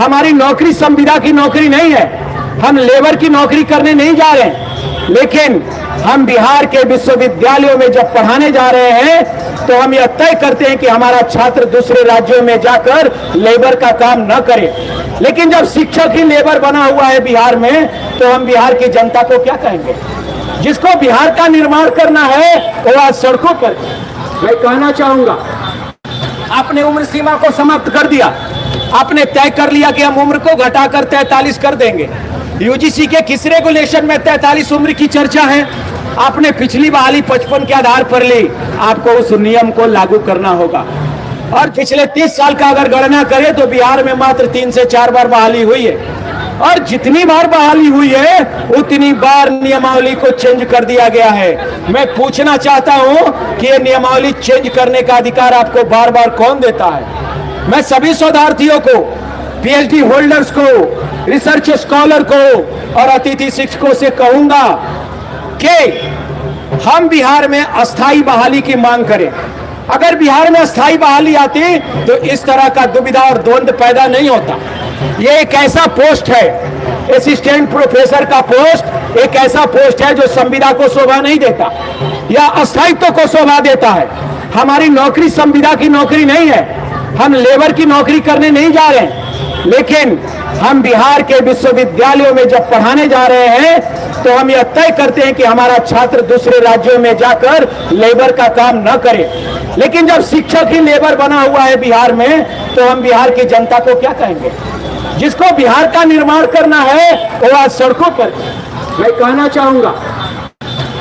हमारी नौकरी संविदा की नौकरी नहीं है, हम लेबर की नौकरी करने नहीं जा रहे हैं, लेकिन हम बिहार के विश्वविद्यालयों में जब पढ़ाने जा रहे हैं तो हम यह तय करते हैं कि हमारा छात्र दूसरे राज्यों में जाकर लेबर का काम न करे। लेकिन जब शिक्षक ही लेबर बना हुआ है बिहार में, तो हम बिहार की जनता को क्या कहेंगे? जिसको बिहार का निर्माण करना है वो आज सड़कों पर। मैं कहना चाहूंगा, आपने उम्र सीमा को समाप्त कर दिया, आपने तय कर लिया कि हम उम्र को घटाकर 43 कर देंगे। यूजीसी के किस रेगुलेशन में 43 उम्र की चर्चा है? आपने पिछली बहाली 55 के आधार पर ली, आपको उस नियम को लागू करना होगा। और पिछले 30 साल का अगर गणना करें तो बिहार में मात्र 3 से 4 बार बहाली हुई है, और जितनी बार बहाली हुई है उतनी बार नियमावली को चेंज कर दिया गया है। मैं पूछना चाहता हूं कि ये नियमावली चेंज करने का अधिकार आपको बार बार कौन देता है? मैं सभी शोधार्थियों को, पीएचडी होल्डर्स को, रिसर्च स्कॉलर को और अतिथि शिक्षकों से कहूंगा कि हम बिहार में अस्थायी बहाली की मांग करें। अगर बिहार में अस्थायी बहाली आती तो इस तरह का दुविधा और द्वंद्व पैदा नहीं होता। ये एक ऐसा पोस्ट है, असिस्टेंट प्रोफेसर का पोस्ट एक ऐसा पोस्ट है जो संविदा को शोभा नहीं देता या अस्थायित्व को शोभा देता है। हमारी नौकरी संविदा की नौकरी नहीं है, हम लेबर की नौकरी करने नहीं जा रहे हैं, लेकिन हम बिहार के विश्वविद्यालयों में जब पढ़ाने जा रहे हैं तो हम यह तय करते हैं कि हमारा छात्र दूसरे राज्यों में जाकर लेबर का काम न करे। लेकिन जब शिक्षक ही लेबर बना हुआ है बिहार में, तो हम बिहार की जनता को क्या कहेंगे? जिसको बिहार का निर्माण करना है वो आज सड़कों पर। मैं कहना चाहूंगा,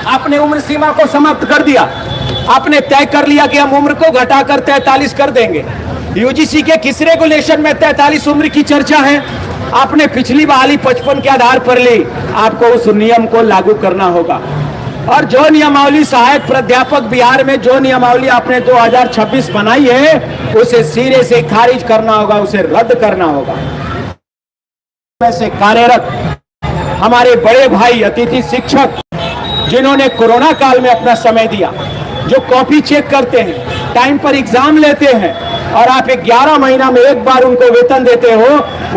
आपने उम्र सीमा को समाप्त कर दिया, आपने तय कर लिया कि हम उम्र को घटाकर 43 कर देंगे। यूजीसी के किस रेगुलेशन में 43 उम्र की चर्चा है? आपने पिछली बहाली 55 के आधार पर ली, आपको उस नियम को लागू करना होगा। और जो नियमावली सहायक प्राध्यापक बिहार में जो नियमावली आपने 2026 बनाई है, उसे सिरे से खारिज करना होगा, उसे रद्द करना होगा। से कार्यरत हमारे बड़े भाई अतिथि शिक्षक जिन्होंने कोरोना काल में अपना समय दिया, जो कॉपी चेक करते हैं, टाइम पर एग्जाम लेते हैं और आप 11 महीना में एक बार उनको वेतन देते हो,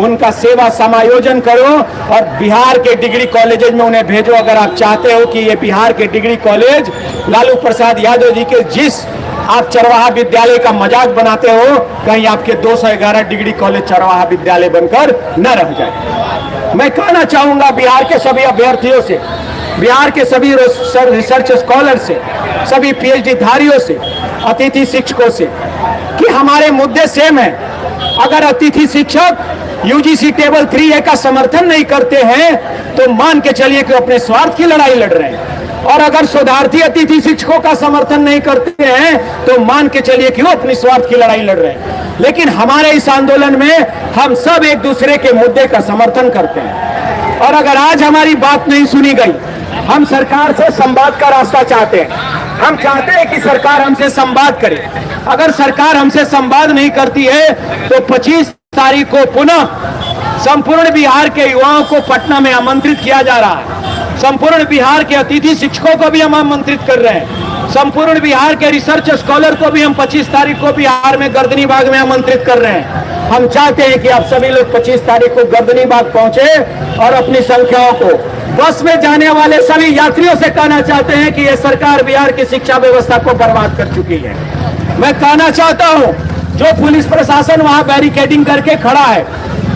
उनका सेवा समायोजन करो और बिहार के डिग्री कॉलेजेज में उन्हें भेजो। अगर आप चाहते हो कि ये बिहार के डिग्री कॉलेज लालू प्रसाद यादव जी के जिस आप चरवाहा विद्यालय का मजाक बनाते हो, कहीं आपके 211 डिग्री कॉलेज चरवाहा विद्यालय बनकर न रह जाए। मैं कहना चाहूंगा बिहार के सभी अभ्यर्थियों से, बिहार के सभी रिसर्च स्कॉलर से, सभी पीएचडी धारियों से, अतिथि शिक्षकों से कि हमारे मुद्दे सेम हैं। अगर अतिथि शिक्षक यूजीसी टेबल 3A का समर्थन नहीं करते हैं तो मान के चलिए कि अपने स्वार्थ की लड़ाई लड़ रहे हैं, और अगर शोधार्थी अतिथि शिक्षकों का समर्थन नहीं करते हैं तो मान के चलिए कि वो अपनी स्वार्थ की लड़ाई लड़ रहे हैं। लेकिन हमारे इस आंदोलन में हम सब एक दूसरे के मुद्दे का समर्थन करते हैं। और अगर आज हमारी बात नहीं सुनी गई, हम सरकार से संवाद का रास्ता चाहते हैं, हम चाहते हैं कि सरकार हमसे संवाद करे। अगर सरकार हमसे संवाद नहीं करती है तो 25 तारीख को पुनः संपूर्ण बिहार के युवाओं को पटना में आमंत्रित किया जा रहा है। संपूर्ण बिहार के अतिथि शिक्षकों को भी हम आमंत्रित कर रहे हैं। संपूर्ण बिहार के रिसर्च स्कॉलर को भी हम 25 तारीख को बिहार में गर्दनी बाग में आमंत्रित कर रहे हैं। हम चाहते हैं कि आप सभी लोग 25 तारीख को गर्दनी बाग पहुंचे और अपनी संख्याओं को, बस में जाने वाले सभी यात्रियों से कहना चाहते हैं कि यह सरकार बिहार की शिक्षा व्यवस्था को बर्बाद कर चुकी है। मैं कहना चाहता हूं, जो पुलिस प्रशासन वहां बैरिकेडिंग करके खड़ा है,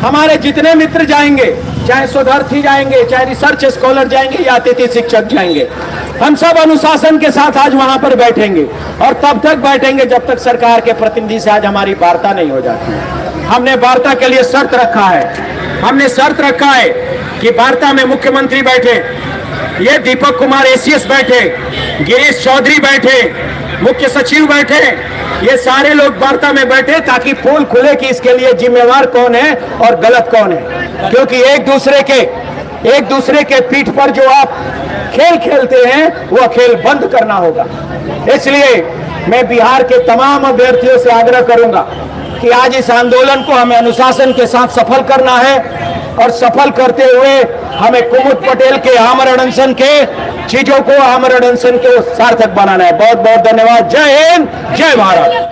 हमारे जितने मित्र जाएंगे, चाहे शोधार्थी जाएंगे, चाहे रिसर्च स्कॉलर जाएंगे या अतिथि शिक्षक जाएंगे, हम सब अनुशासन के साथ आज वहां पर बैठेंगे और तब तक बैठेंगे जब तक सरकार के प्रतिनिधि से आज हमारी वार्ता नहीं हो जाती। हमने वार्ता के लिए शर्त रखा है, हमने शर्त रखा है कि वार्ता में मुख्यमंत्री बैठे, ये दीपक कुमार एसीएस बैठे, गिरीश चौधरी बैठे, मुख्य सचिव बैठे, ये सारे लोग वार्ता में बैठे ताकि पोल खुले कि इसके लिए जिम्मेवार कौन है और गलत कौन है। क्योंकि एक दूसरे के पीठ पर जो आप खेल खेलते हैं वो खेल बंद करना होगा। इसलिए मैं बिहार के तमाम अभ्यर्थियों से आग्रह करूंगा कि आज इस आंदोलन को हमें अनुशासन के साथ सफल करना है और सफल करते हुए हमें कुमुद पटेल के आमरण अनशन के चीजों को, आमरण अनशन को सार्थक बनाना है। बहुत बहुत धन्यवाद। जय हिंद, जय भारत।